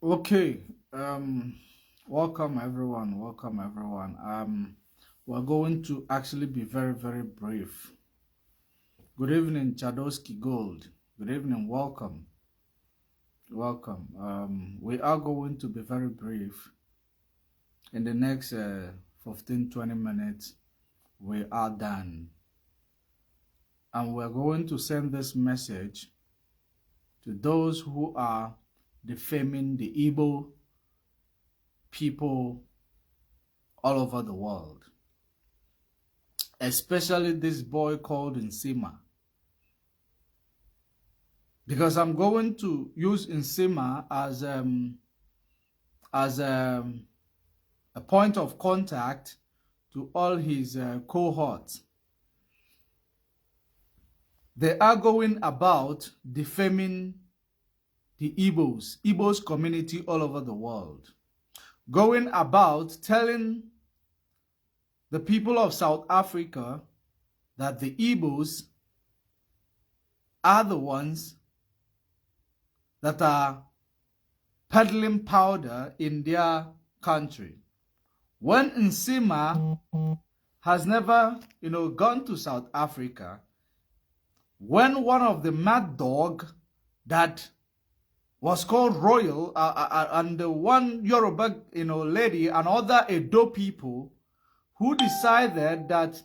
Okay, welcome everyone. Welcome everyone. We're going to actually be very, very brief. Good evening, Chadowski Gold. Good evening. Welcome. Welcome. We are going to be very brief. In the next 15-20 minutes, we are done. And we're going to send this message to those who are defaming the Igbo people all over the world, especially this boy called Nsima, because I'm going to use Nsima as a point of contact to all his cohorts. They are going about defaming the Igbos community all over the world, going about telling the people of South Africa that the Igbos are the ones that are peddling powder in their country. When Nsima has never, gone to South Africa, when one of the mad dog that was called Royal and the one Yoruba, lady and other Edo people who decided that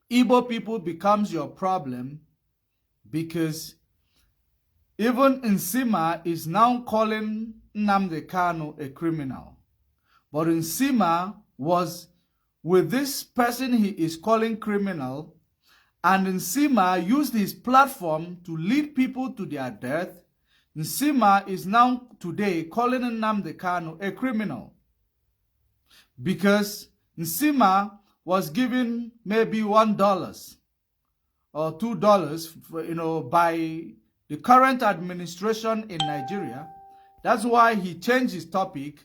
Igbo people becomes your problem, because even Nsima is now calling Nnamdi Kanu a criminal. But Nsima was with this person he is calling criminal, and Nsima used his platform to lead people to their death. Nsima is now today calling Nnamdi Kanu a criminal, because Nsima was given maybe $1 or $2, by the current administration in Nigeria. That's why he changed his topic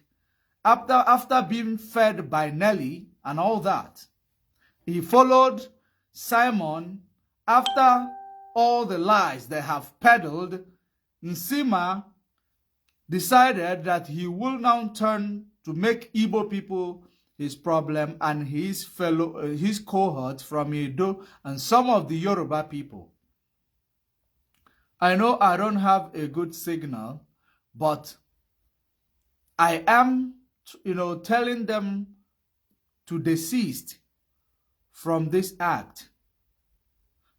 after being fed by Nelly and all that. He followed Simon after all the lies they have peddled. Nsima decided that he will now turn to make Igbo people his problem and his cohorts from Edo and some of the Yoruba people. I know I don't have a good signal, but I am, telling them to desist from this act,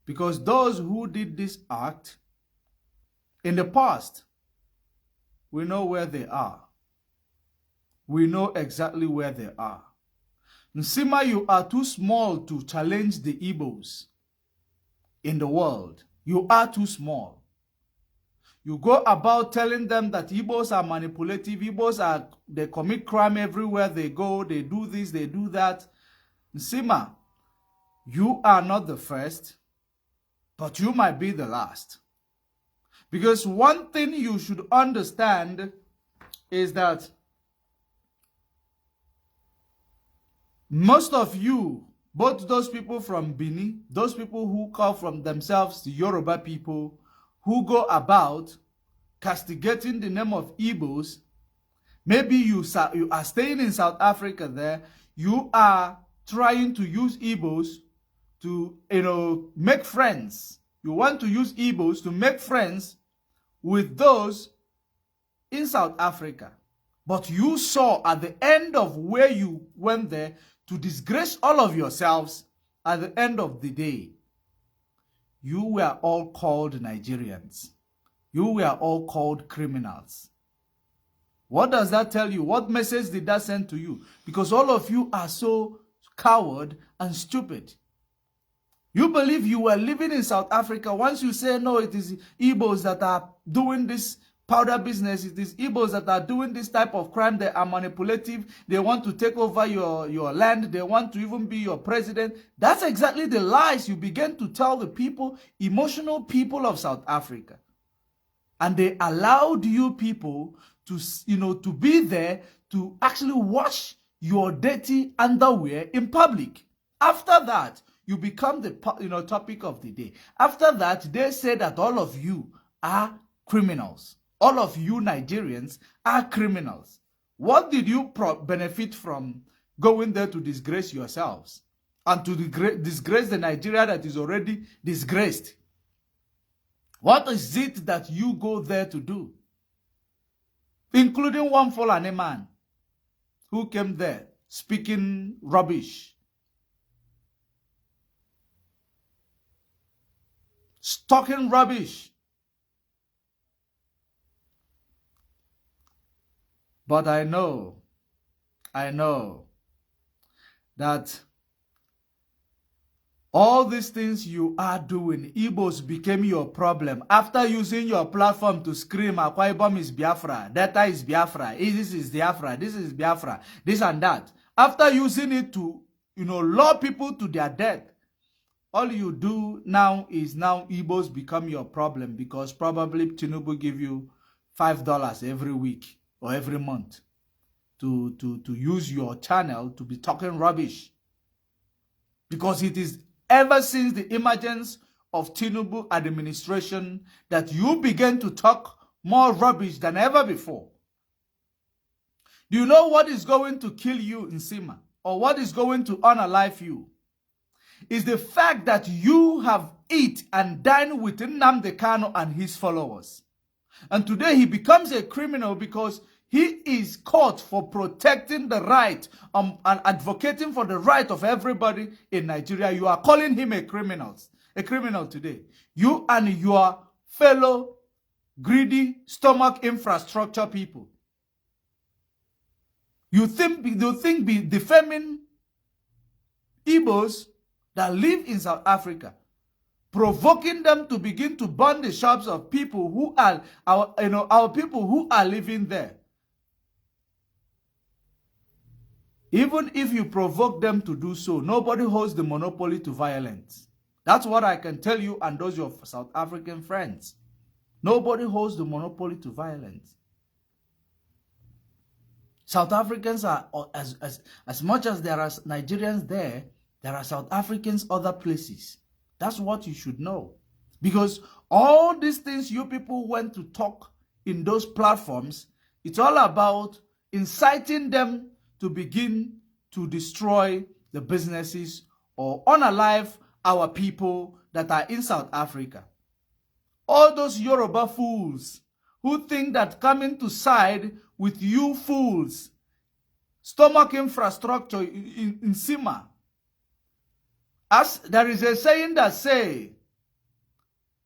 because those who did this act in the past, we know where they are. We know exactly where they are. Nsima, you are too small to challenge the Igbos in the world. You are too small. You go about telling them that Igbos are manipulative, they commit crime everywhere they go, they do this, they do that. Nsima, you are not the first, but you might be the last. Because one thing you should understand is that most of you, both those people from Bini, those people who call from themselves the Yoruba people, who go about castigating the name of Igbos, maybe you are staying in South Africa there, you are trying to use Igbos to, make friends. You want to use Igbos to make friends with those in South Africa. But you saw at the end of where you went there to disgrace all of yourselves, at the end of the day, you were all called Nigerians. You were all called criminals. What does that tell you? What message did that send to you? Because all of you are so coward and stupid. You believe you were living in South Africa. Once you say, no, it is Igbos that are doing this powder business, it is Igbos that are doing this type of crime, they are manipulative, they want to take over your land, they want to even be your president. That's exactly the lies you begin to tell the people, emotional people of South Africa. And they allowed you people to, to be there to actually wash your dirty underwear in public. After that, you become the topic of the day. After that, they say that all of you are criminals. all of you Nigerians are criminals. What did you benefit from going there to disgrace yourselves and to disgrace the Nigeria that is already disgraced? What is it that you go there to do? Including one Fulani man who came there speaking rubbish, talking rubbish. But I know that all these things you are doing, Igbos became your problem. After using your platform to scream, Akwa Ibom is Biafra, Delta is Biafra, this is Biafra, this is Biafra, this and that. After using it to, lure people to their death, all you do now is Igbos become your problem because probably Tinubu give you $5 every week or every month to use your channel to be talking rubbish. Because it is ever since the emergence of Tinubu administration that you begin to talk more rubbish than ever before. Do you know what is going to kill you in Sima? Or what is going to unalive you? Is the fact that you have eat and dined with Nnamdi Kanu and his followers. And today he becomes a criminal because he is caught for protecting the right and advocating for the right of everybody in Nigeria. You are calling him a criminal today. You and your fellow greedy stomach infrastructure people. You think be defaming Igbos that live in South Africa, provoking them to begin to burn the shops of people who are our people who are living there. Even if you provoke them to do so, nobody holds the monopoly to violence. That's what I can tell you and those your South African friends. Nobody holds the monopoly to violence. South Africans are, as much as there are Nigerians there are South Africans other places. That's what you should know. Because all these things you people went to talk in those platforms, it's all about inciting them to begin to destroy the businesses or unalive our people that are in South Africa. All those Yoruba fools who think that coming to side with you fools, stomach infrastructure in Sima. As there is a saying that say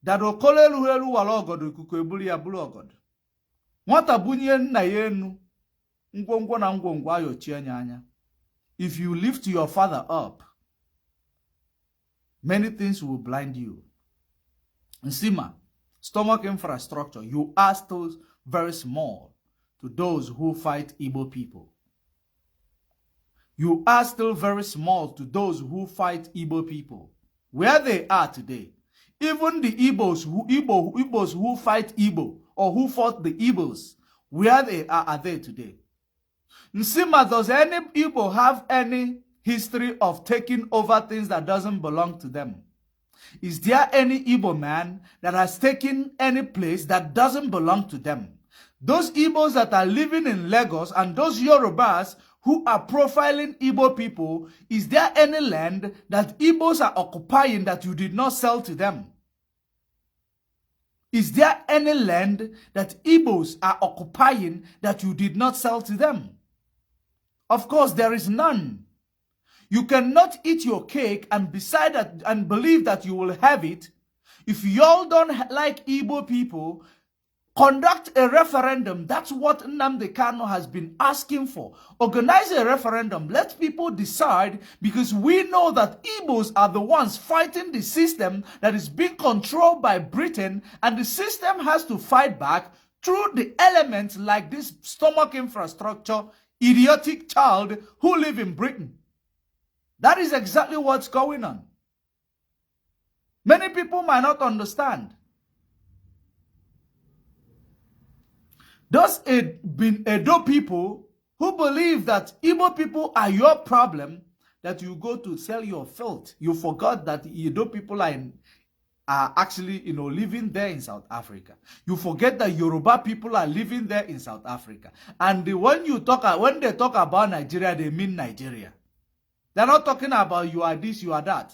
that okolelu walogodo kukwebuli ya bulogod. Nwata bunye nna yenu ngwongwo na ngwongwo ayo chianyanya. If you lift your father up, many things will blind you. Nsima, stomach infrastructure, you are still very small to those who fight Igbo people. You are still very small to those who fight Igbo people. Where they are today, even the Igbos who fight Igbo or who fought the Igbos, where they are they today? Nsima, does any Igbo have any history of taking over things that doesn't belong to them? Is there any Igbo man that has taken any place that doesn't belong to them? Those Igbos that are living in Lagos and those Yorubas who are profiling Igbo people, is there any land that Igbos are occupying that you did not sell to them? Is there any land that Igbos are occupying that you did not sell to them? Of course, there is none. You cannot eat your cake and decide that and believe that you will have it. If y'all don't like Igbo people, conduct a referendum. That's what Nnamdi Kanu has been asking for. Organize a referendum. Let people decide, because we know that Igbos are the ones fighting the system that is being controlled by Britain, and the system has to fight back through the elements like this stomach infrastructure, idiotic child who live in Britain. That is exactly what's going on. Many people might not understand. Those Edo people who believe that Igbo people are your problem, that you go to sell your filth. You forgot that Edo people are are actually, living there in South Africa. You forget that Yoruba people are living there in South Africa. And when they talk about Nigeria, they mean Nigeria. They're not talking about you are this, you are that.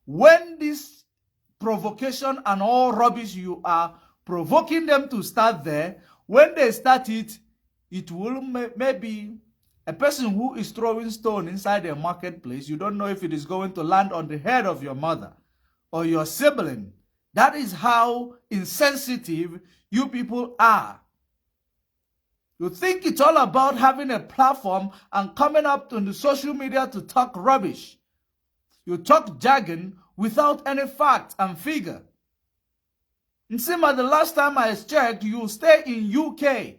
When this provocation and all rubbish you are provoking them to start there, when they start it, it will maybe a person who is throwing stone inside a marketplace, you don't know if it is going to land on the head of your mother or your sibling. That is how insensitive you people are. You think it's all about having a platform and coming up on the social media to talk rubbish. You talk jargon without any fact and figure. Nsima, the last time I checked, you stay in UK.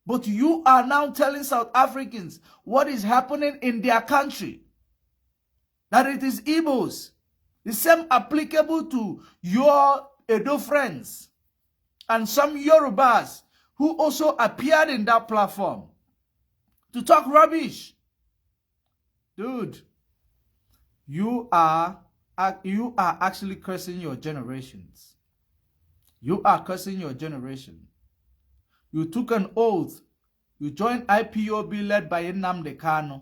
But you are now telling South Africans what is happening in their country. That it is Igbos. The same applicable to your Edo friends and some Yorubas who also appeared in that platform to talk rubbish. Dude, you are actually cursing your generations. You are cursing your generation. You took an oath. You joined IPOB led by Nnamdi Kanu.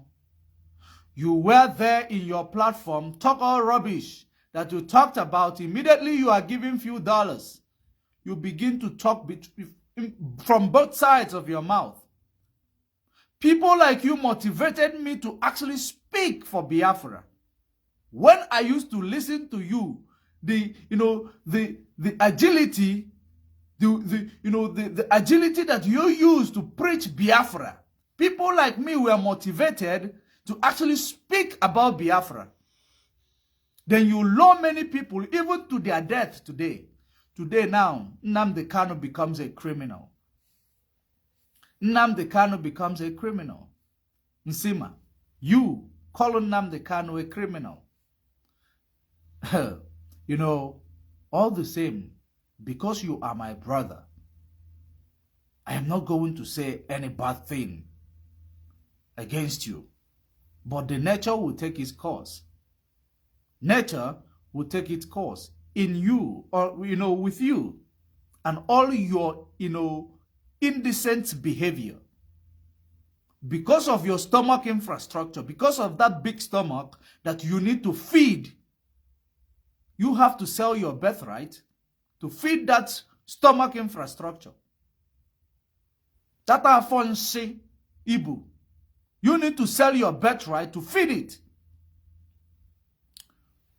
You were there in your platform, talk all rubbish that you talked about. Immediately you are giving few dollars. You begin to talk from both sides of your mouth. People like you motivated me to actually speak for Biafra. When I used to listen to you, the agility, the agility that you use to preach Biafra, people like me were motivated to actually speak about Biafra. Then you lure many people even to their death today. Today now, Nnamdi Kanu becomes a criminal. Nnamdi Kanu becomes a criminal. Nsima, you call Nnamdi Kanu a criminal. All the same, because you are my brother, I am not going to say any bad thing against you. But the nature will take its course. Nature will take its course in you, or, with you. And all your, indecent behavior. Because of your stomach infrastructure, because of that big stomach that you need to feed, you have to sell your birthright to feed that stomach infrastructure. That Afonse Ibu. You need to sell your birthright to feed it.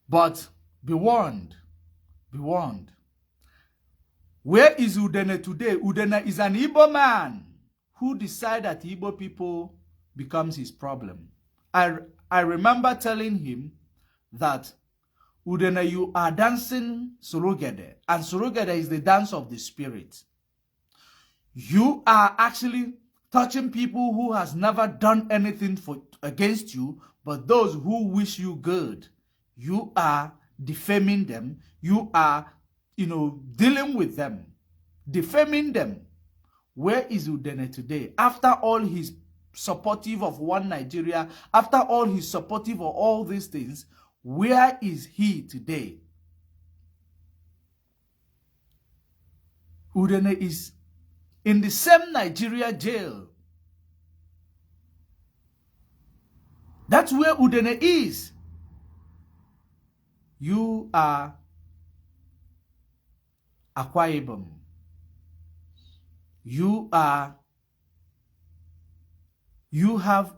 But be warned. Be warned. Where is Udene today? Udene is an Igbo man who decided that Igbo people becomes his problem. I remember telling him that Udene, you are dancing Surugede, and Surugede is the dance of the spirit. You are actually touching people who has never done anything against you, but those who wish you good. You are defaming them. You are, dealing with them, defaming them. Where is Udene today? After all he's supportive of one Nigeria, after all he's supportive of all these things, where is he today? Udene is in the same Nigeria jail. That's where Udene is. You are Akwa Ibom. You have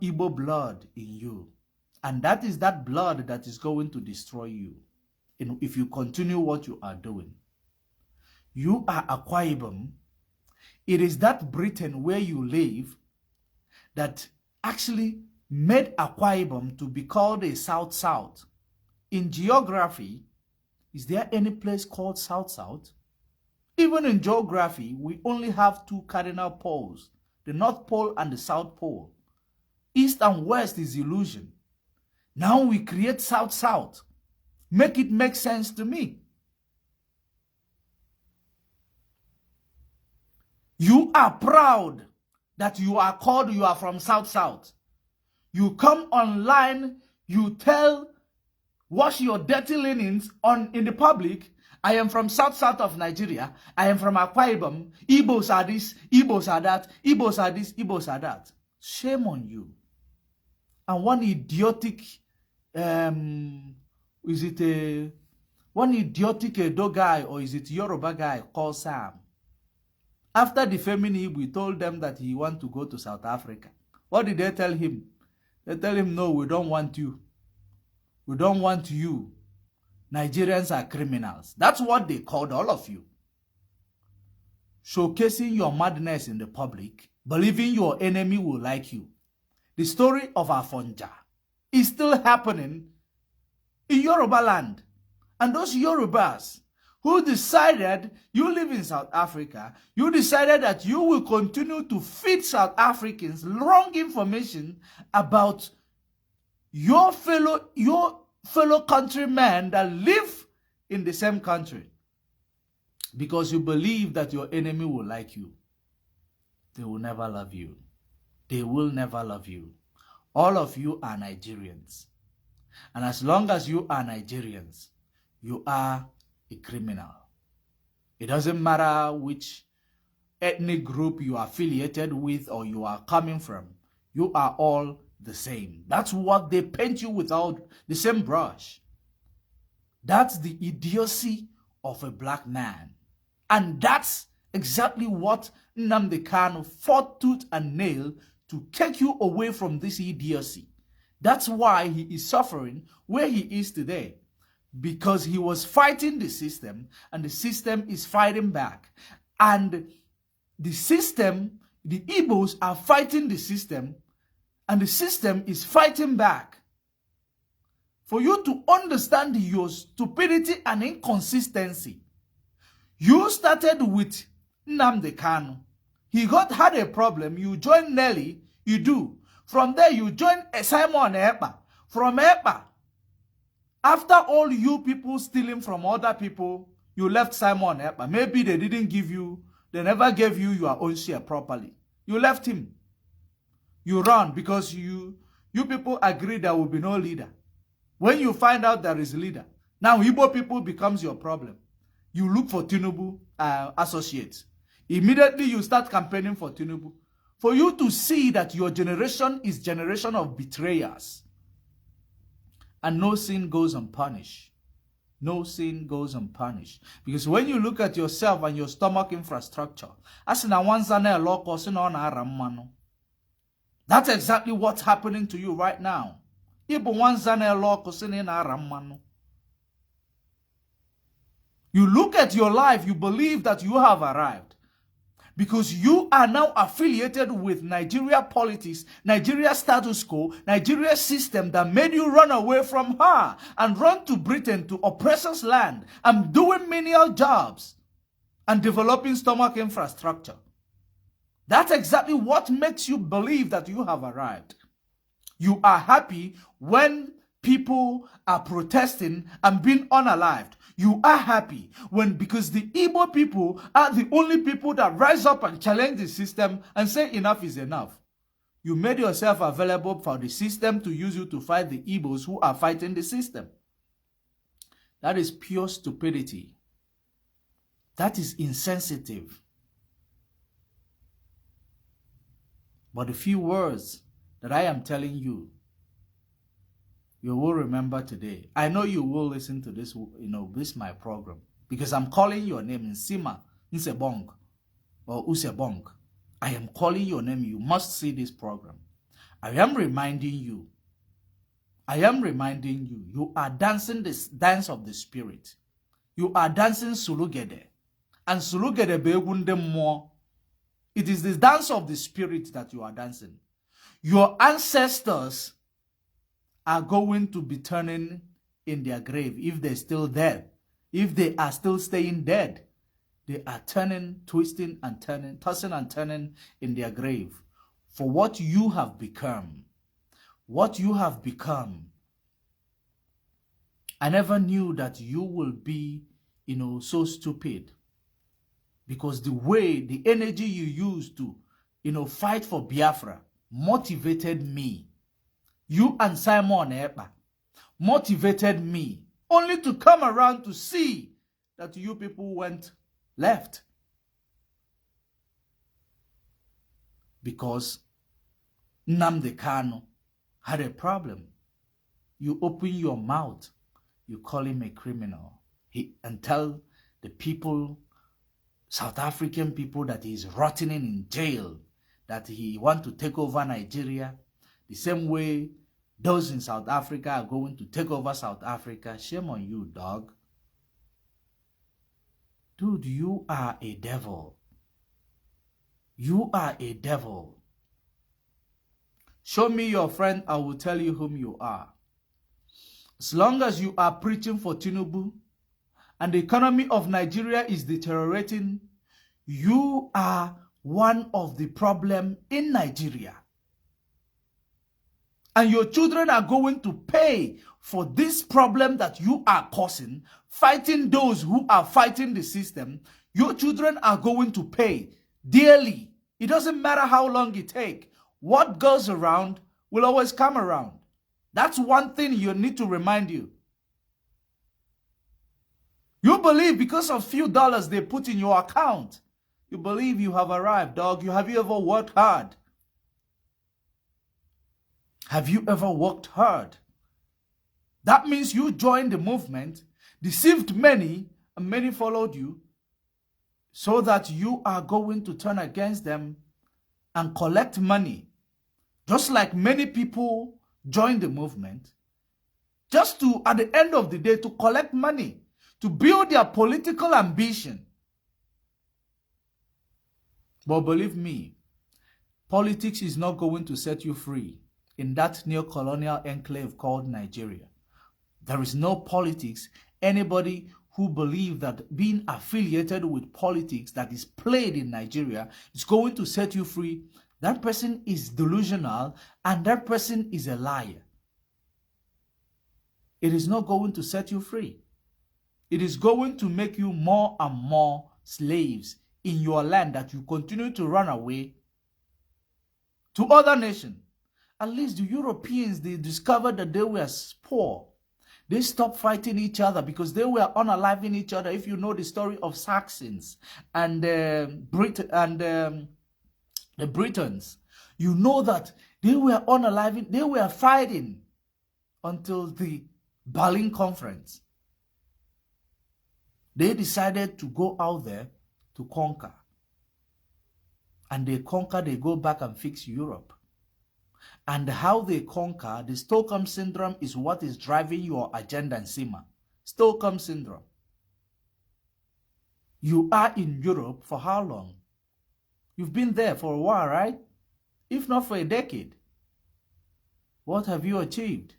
Igbo blood in you. And that is that blood that is going to destroy you if you continue what you are doing. You are Akwa Ibom. It is that Britain where you live that actually made Akwa Ibom to be called a South-South. In geography, is there any place called South-South? Even in geography, we only have two cardinal poles, the North Pole and the South Pole. East and West is illusion. Now we create South-South. Make it make sense to me. You are proud that you are from South-South. You come online, you tell wash your dirty linens in the public. I am from south of Nigeria. I am from Akwa Ibom. Igbos are this, Igbos are that, Igbos are this, Igbos are that. Shame on you. And one idiotic, one idiotic Edo guy, or is it Yoruba guy called Sam? After defaming him, we told them that he want to go to South Africa. What did they tell him? They tell him, no, we don't want you. We don't want you. Nigerians are criminals. That's what they called all of you. Showcasing your madness in the public, believing your enemy will like you. The story of Afonja is still happening in Yoruba land. And those Yorubas who decided, you live in South Africa, you decided that you will continue to feed South Africans wrong information about your fellow countrymen that live in the same country, because you believe that your enemy will like you. They will never love you. They will never love you. All of you are Nigerians. And as long as you are Nigerians, you are a criminal. It doesn't matter which ethnic group you are affiliated with or you are coming from. You are all the same. That's what they paint you without the same brush. That's the idiocy of a black man. And that's exactly what Nnamdi Kanu fought tooth and nail to take you away from this idiocy. That's why he is suffering where he is today. Because he was fighting the system, and the system is fighting back. And the system, the Igbos are fighting the system, and the system is fighting back. For you to understand your stupidity and inconsistency, you started with Nnamdi Kanu. He had a problem. You joined Nelly. You do. From there, you joined Simon Ekpa. From Ekpa, after all you people stealing from other people, you left Simon Ekpa. Maybe they didn't give you, they never gave you your own share properly. You left him. You run because you people agree there will be no leader. When you find out there is a leader, now Igbo people becomes your problem. You look for Tinubu associates. Immediately you start campaigning for Tinubu. For you to see that your generation is generation of betrayers. And no sin goes unpunished. No sin goes unpunished. Because when you look at yourself and your stomach infrastructure, that's exactly what's happening to you right now. You look at your life, you believe that you have arrived. Because you are now affiliated with Nigeria politics, Nigeria status quo, Nigeria system that made you run away from her and run to Britain, to oppressor's land, and doing menial jobs and developing stomach infrastructure. That's exactly what makes you believe that you have arrived. You are happy when people are protesting and being unalived. You are happy because the Igbo people are the only people that rise up and challenge the system and say enough is enough. You made yourself available for the system to use you to fight the Igbos who are fighting the system. That is pure stupidity. That is insensitive. But the few words that I am telling you, you will remember today. I know you will listen to this, this my program. Because I'm calling your name, Nsima Nsebong or Usebong. I am calling your name. You must see this program. I am reminding you. You are dancing this dance of the spirit. You are dancing Sulugede. And Sulugede begunde more. It is the dance of the spirit that you are dancing. Your ancestors are going to be turning in their grave if they're still dead. If they are still staying dead, they are turning, twisting and turning, tossing and turning in their grave for what you have become. What you have become. I never knew that you will be, so stupid. Because the way, the energy you used to, fight for Biafra motivated me. You and Simon Ekpa motivated me, only to come around to see that you people went left. Because Nnamdi Kanu had a problem. You open your mouth, you call him a criminal, and tell the people, South African people, that he's rotting in jail, that he want to take over Nigeria, the same way those in South Africa are going to take over South Africa. Shame on you, dog. Dude, you are a devil. You are a devil. Show me your friend, I will tell you whom you are. As long as you are preaching for Tinubu and the economy of Nigeria is deteriorating, you are one of the problem in Nigeria. And your children are going to pay for this problem that you are causing, fighting those who are fighting the system. Your children are going to pay dearly. It doesn't matter how long it takes. What goes around will always come around. That's one thing you need to remind you. You believe because of few dollars they put in your account, you believe you have arrived, dog. Have you ever worked hard? Have you ever worked hard? That means you joined the movement, deceived many, and many followed you, so that you are going to turn against them and collect money. Just like many people joined the movement, just to, at the end of the day, to collect money, to build their political ambition. But believe me, politics is not going to set you free in that neo-colonial enclave called Nigeria. There is no politics. Anybody who believes that being affiliated with politics that is played in Nigeria is going to set you free, that person is delusional and that person is a liar. It is not going to set you free. It is going to make you more and more slaves in your land that you continue to run away to other nations. At least the Europeans, they discovered that they were poor. They stopped fighting each other because they were unaliving each other. If you know the story of Saxons and the Britons, you know that they were unaliving, they were fighting until the Berlin Conference. They decided to go out there to conquer. And they conquer, they go back and fix Europe. And how they conquer, the Stockholm Syndrome is what is driving your agenda in Sima. Stockholm Syndrome. You are in Europe for how long? You've been there for a while, right? If not for a decade. What have you achieved?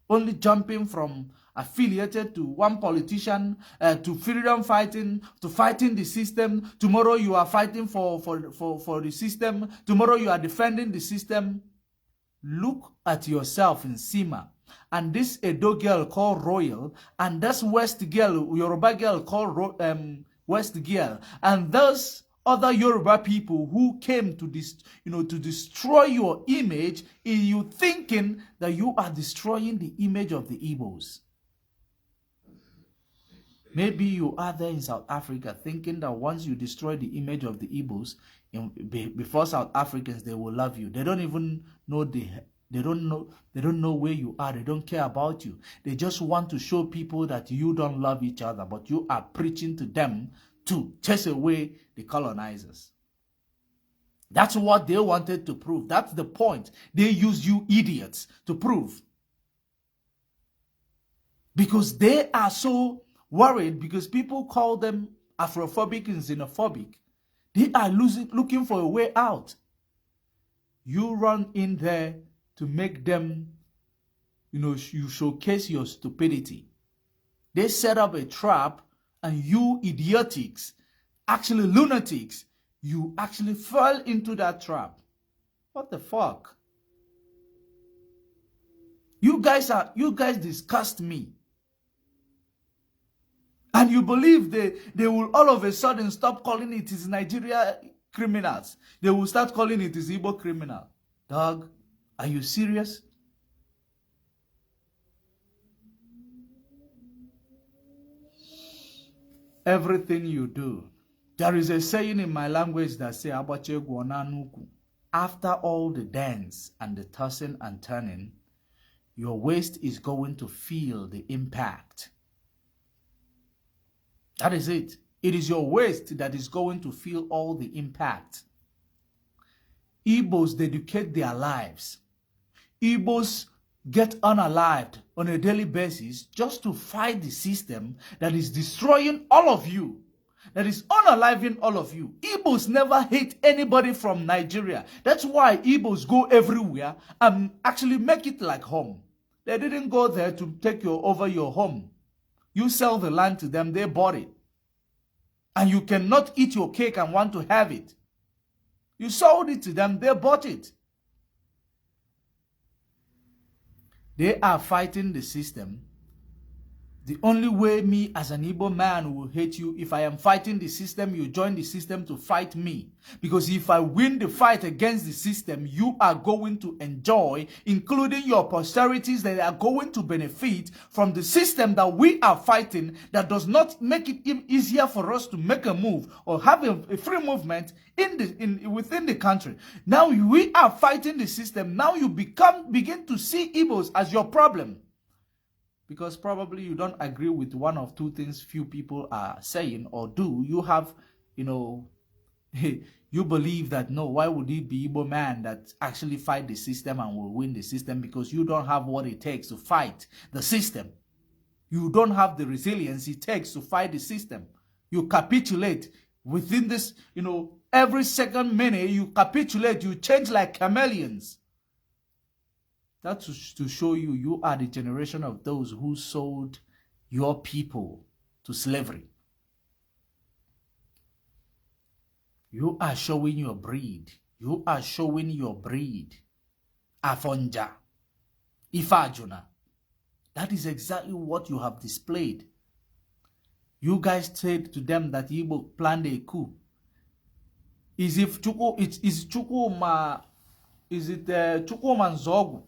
Only jumping from affiliated to one politician, to freedom fighting, to fighting the system. Tomorrow you are fighting for the system. Tomorrow you are defending the system. Look at yourself in Sima. And this Edo girl called Royal, and this West girl, Yoruba girl called West girl, and those other Yoruba people who came to to destroy your image, in you thinking that you are destroying the image of the Igbos. Maybe you are there in South Africa thinking that once you destroy the image of the Igbos, before South Africans, they will love you. They don't even know they don't know where you are. They don't care about you. They just want to show people that you don't love each other, but you are preaching to them to chase away the colonizers. That's what they wanted to prove. That's the point they use you idiots to prove. Because they are so worried, because people call them Afrophobic and xenophobic. They are looking for a way out. You run in there to make them, you showcase your stupidity. They set up a trap, and you idiotics, actually lunatics, you actually fell into that trap. What the fuck? You guys disgust me. And you believe they will all of a sudden stop calling it is Nigeria criminals. They will start calling it is Igbo criminal. Dog, are you serious? everything you do. There is a saying in my language that says, after all the dance and the tossing and turning, your waist is going to feel the impact. That is it. It is your waist that is going to feel all the impact. Igbos dedicate their lives. Igbos get unalived on a daily basis just to fight the system that is destroying all of you, that is unaliving all of you. Igbos never hate anybody from Nigeria. That's why Igbos go everywhere and actually make it like home. They didn't go there to take over your home. You sell the land to them, they bought it. And you cannot eat your cake and want to have it. You sold it to them, they bought it. They are fighting the system. The only way me as an Igbo man will hate you, if I am fighting the system, you join the system to fight me. Because if I win the fight against the system, you are going to enjoy, including your posterities that are going to benefit from the system that we are fighting, that does not make it easier for us to make a move or have a free movement within the country. Now we are fighting the system. Now you begin to see Igbos as your problem. Because probably you don't agree with one of two things few people are saying or do. You have, you believe that, no, why would it be Igbo man that actually fight the system and will win the system? Because you don't have what it takes to fight the system. You don't have the resilience it takes to fight the system. You capitulate within this, every second minute you capitulate, you change like chameleons. That's to show you are the generation of those who sold your people to slavery. You are showing your breed. You are showing your breed. Afonja. Ifajuna. That is exactly what you have displayed. You guys said to them that Igbo planned a coup. Is it Chukwuma Nzogu?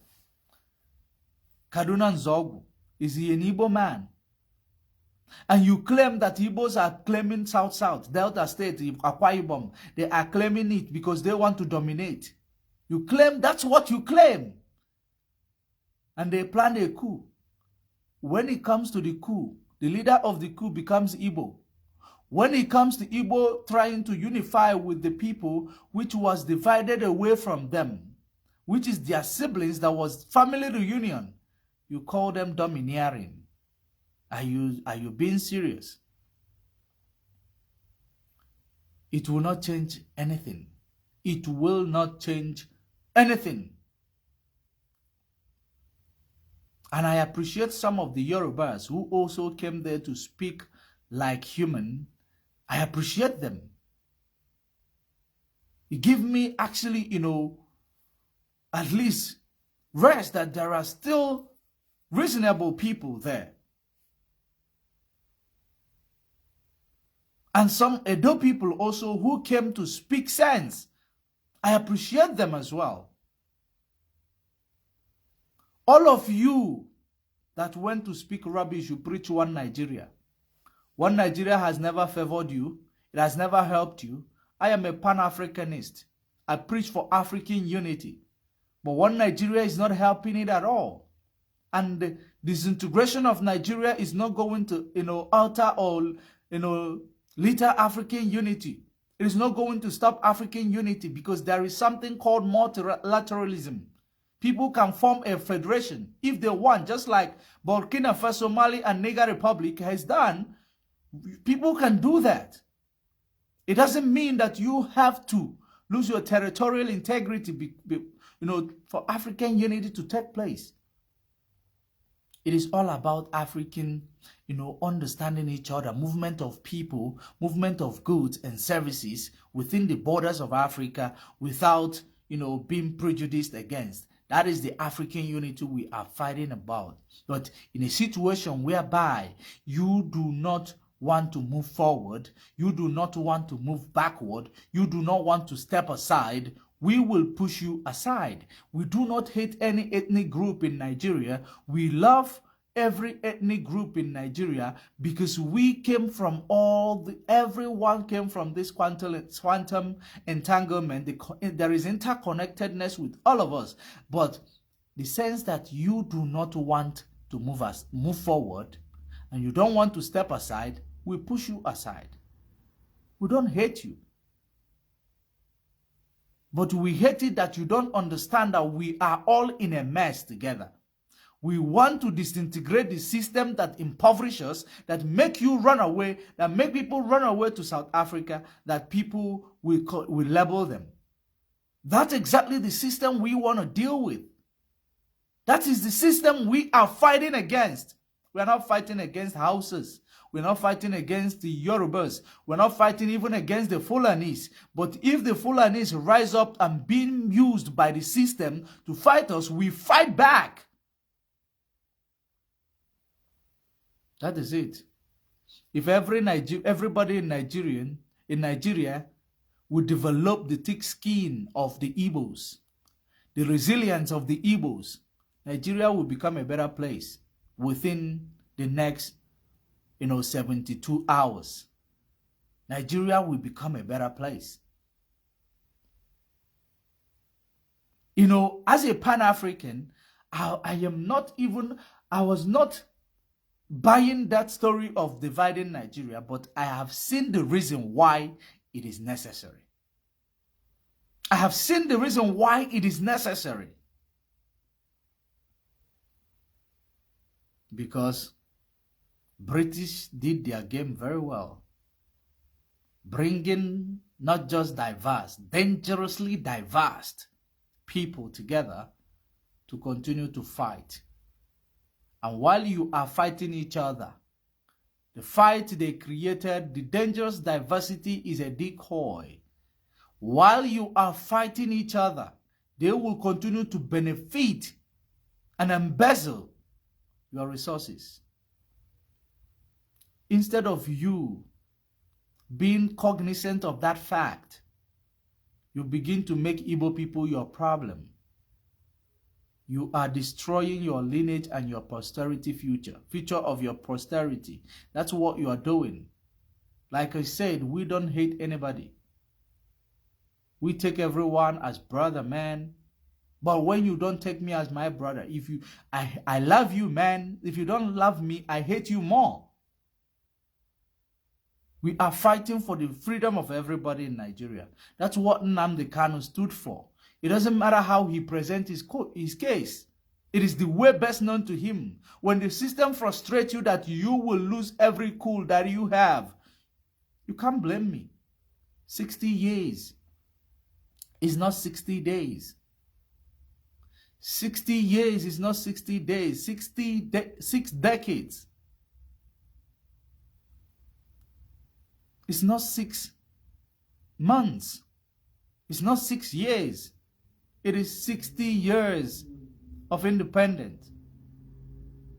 Kaduna Nzogu, is he an Igbo man? And you claim that Igbos are claiming South, Delta State, Akwa Ibom. They are claiming it because they want to dominate. You claim, that's what you claim. And they plan a coup. When it comes to the coup, the leader of the coup becomes Igbo. When it comes to Igbo trying to unify with the people which was divided away from them, which is their siblings, that was family reunion, you call them domineering. Are you being serious? It will not change anything. It will not change anything. And I appreciate some of the Yorubas who also came there to speak like human. I appreciate them. It gives me actually, at least rest that there are still reasonable people there. And some Edo people also who came to speak sense. I appreciate them as well. All of you that went to speak rubbish, you preach one Nigeria. One Nigeria has never favored you. It has never helped you. I am a Pan-Africanist. I preach for African unity. But one Nigeria is not helping it at all. And the disintegration of Nigeria is not going to, alter or, litter African unity. It is not going to stop African unity because there is something called multilateralism. People can form a federation if they want, just like Burkina Faso, Mali, and Niger Republic has done. People can do that. It doesn't mean that you have to lose your territorial integrity, for African unity to take place. It is all about African, understanding each other, movement of people, movement of goods and services within the borders of Africa without, being prejudiced against. That is the African unity we are fighting about. But in a situation whereby you do not want to move forward, you do not want to move backward, you do not want to step aside, we will push you aside. We do not hate any ethnic group in Nigeria. We love every ethnic group in Nigeria, because we came from everyone came from this quantum entanglement. There is interconnectedness with all of us, but the sense that you do not want to move forward and you don't want to step aside, we push you aside. We don't hate you, but we hate it that you don't understand that we are all in a mess together. We want to disintegrate the system that impoverishes us, that make you run away, that make people run away to South Africa, that people will label them. That's exactly the system we want to deal with. That is the system we are fighting against. We are not fighting against Hausas. We're not fighting against the Yorubas. We're not fighting even against the Fulanis. But if the Fulanis rise up and being used by the system to fight us, we fight back. That is it. If everybody in Nigeria would develop the thick skin of the Igbos, the resilience of the Igbos, Nigeria will become a better place within the next 72 hours. Nigeria will become a better place. As a Pan-African, I was not buying that story of dividing Nigeria, but I have seen the reason why it is necessary. I have seen the reason why it is necessary. Because British did their game very well, bringing not just dangerously diverse people together to continue to fight. And while you are fighting each other, the fight they created, the dangerous diversity is a decoy. While you are fighting each other, they will continue to benefit and embezzle your resources. Instead of you being cognizant of that fact, you begin to make Igbo people your problem. You are destroying your lineage and your posterity future of your posterity. That's what you are doing. Like I said, we don't hate anybody. We take everyone as brother, man. But when you don't take me as my brother, I love you, man. If you don't love me, I hate you more. We are fighting for the freedom of everybody in Nigeria. That's what Nnamdi Kanu stood for. It doesn't matter how he presents his case. It is the way best known to him. When the system frustrates you that you will lose every cool that you have, you can't blame me. 60 years is not 60 days. 60 years is not 60 days. 6 decades. It's not 6 months. It's not 6 years. It is 60 years of independence.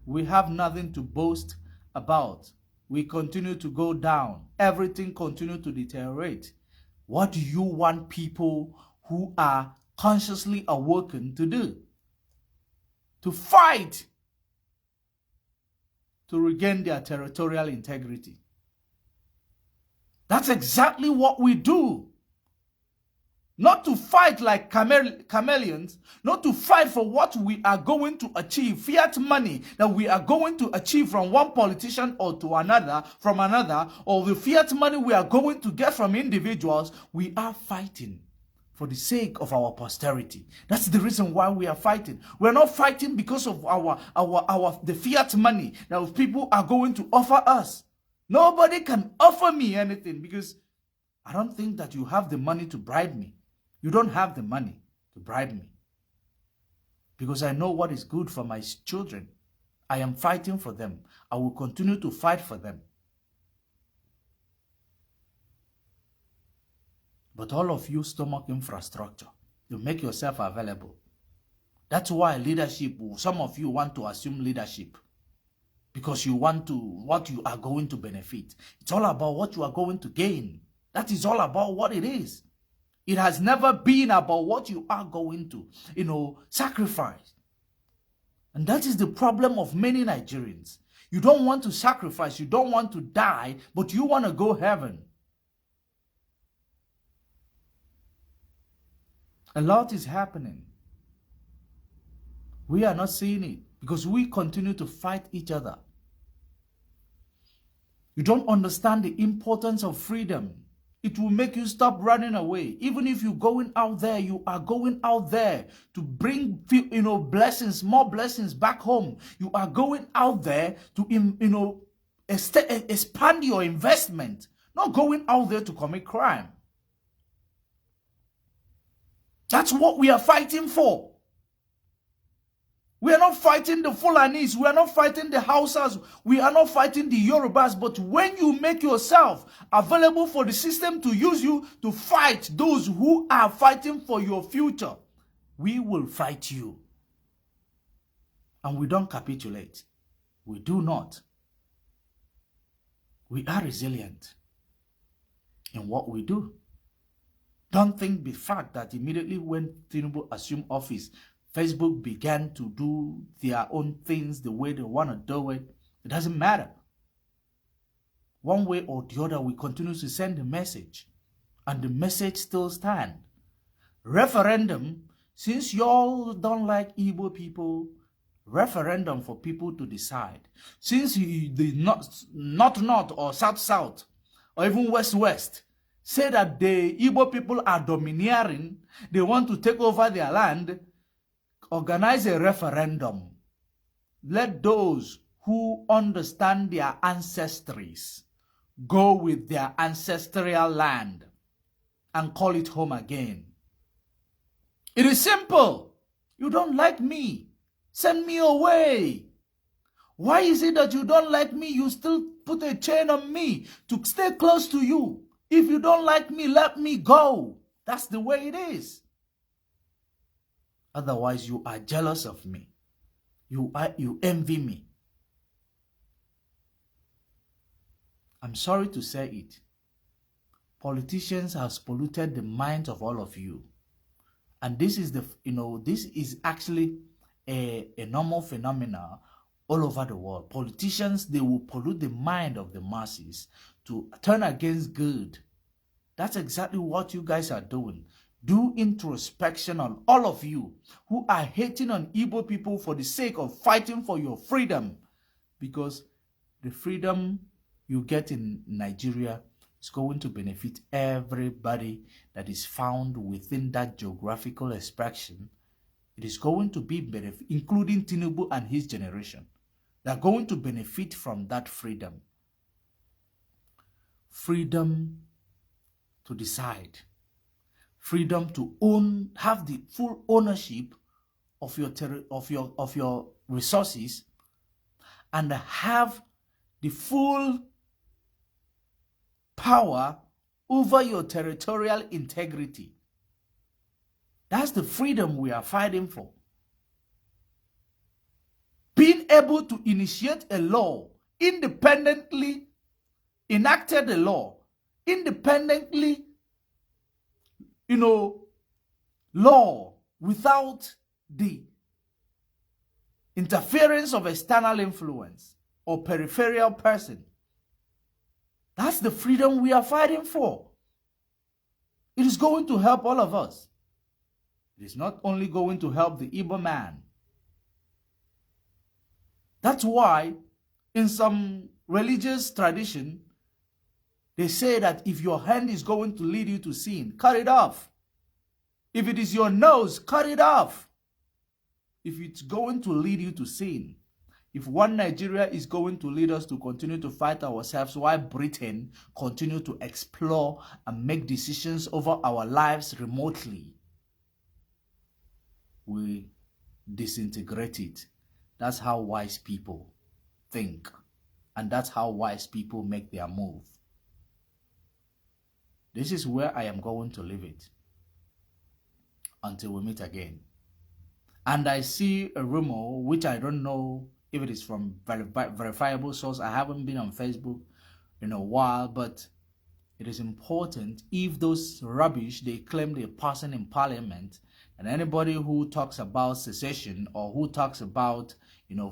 We have nothing to boast about. We continue to go down. Everything continues to deteriorate. What do you want people who are consciously awoken to do? To fight to regain their territorial integrity. That's exactly what we do. Not to fight like chameleons, not to fight for what we are going to achieve, fiat money that we are going to achieve from one politician or to another, from another, or the fiat money we are going to get from individuals. We are fighting for the sake of our posterity. That's the reason why we are fighting. We're not fighting because of the fiat money that people are going to offer us. Nobody can offer me anything because I don't think that you have the money to bribe me. You don't have the money to bribe me. Because I know what is good for my children. I am fighting for them. I will continue to fight for them. But all of you stomach infrastructure. You make yourself available. That's why leadership, some of you want to assume leadership. Because you want what you are going to benefit. It's all about what you are going to gain. That is all about what it is. It has never been about what you are going to, sacrifice. And that is the problem of many Nigerians. You don't want to sacrifice, you don't want to die, but you want to go heaven. A lot is happening. We are not seeing it because we continue to fight each other. You don't understand the importance of freedom. It will make you stop running away. Even if you're going out there, you are going out there to bring, blessings, more blessings back home. You are going out there to, expand your investment, not going out there to commit crime. That's what we are fighting for. We are not fighting the Fulanis. We are not fighting the Hausas. We are not fighting the Yorubas. But when you make yourself available for the system to use you to fight those who are fighting for your future, we will fight you. And we don't capitulate. We do not. We are resilient in what we do. Don't think the fact that immediately when Tinubu assumed office, Facebook began to do their own things the way they want to do it. It doesn't matter. One way or the other, we continue to send the message. And the message still stands. Referendum, since y'all don't like Igbo people, referendum for people to decide. Since the North or South or even West say that the Igbo people are domineering, they want to take over their land, organize a referendum. Let those who understand their ancestries go with their ancestral land and call it home again. It is simple. You don't like me, send me away. Why is it that you don't like me? You still put a chain on me to stay close to you. If you don't like me, let me go. That's the way it is. Otherwise, you are jealous of me. You envy me. I'm sorry to say it. Politicians have polluted the minds of all of you. And this is this is actually a normal phenomenon all over the world. Politicians, they will pollute the mind of the masses to turn against good. That's exactly what you guys are doing. Do introspection on all of you who are hating on Igbo people for the sake of fighting for your freedom. Because the freedom you get in Nigeria is going to benefit everybody that is found within that geographical expression. It is going to be benefit, including Tinubu and his generation. They are going to benefit from that freedom. Freedom to decide. Freedom to own, have the full ownership of your resources, and have the full power over your territorial integrity. That's the freedom we are fighting for. Being able to initiate a law, independently enacted a law, independently, law without the interference of external influence or peripheral person. That's the freedom we are fighting for. It is going to help all of us. It is not only going to help the Igbo man. That's why in some religious tradition, they say that if your hand is going to lead you to sin, cut it off. If it is your nose, cut it off. If it's going to lead you to sin, if one Nigeria is going to lead us to continue to fight ourselves while Britain continue to explore and make decisions over our lives remotely, we disintegrate it. That's how wise people think. And that's how wise people make their move. This is where I am going to leave it until we meet again. And I see a rumor, which I don't know if it is from verifiable source. I haven't been on Facebook in a while, but it is important. If those rubbish they claim they're passing in parliament, And anybody who talks about secession or who talks about,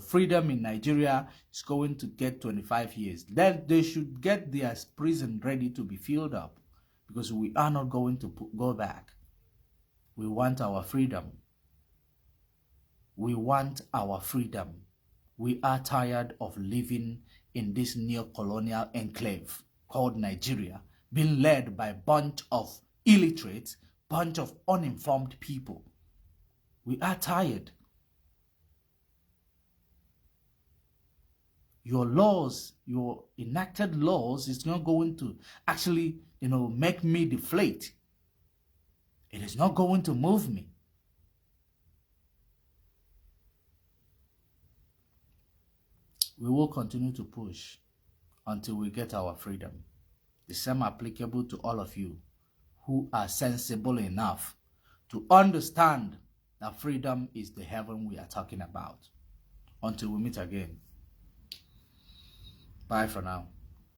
freedom in Nigeria is going to get 25 years. Then they should get their prison ready to be filled up, because we are not going to go back. We want our freedom. We want our freedom. We are tired of living in this neo-colonial enclave called Nigeria, being led by a bunch of illiterates, bunch of uninformed people. We are tired. Your laws, your enacted laws is not going to actually, make me deflate. It is not going to move me. We will continue to push until we get our freedom. The same applicable to all of you who are sensible enough to understand that freedom is the heaven we are talking about. Until we meet again. Bye for now.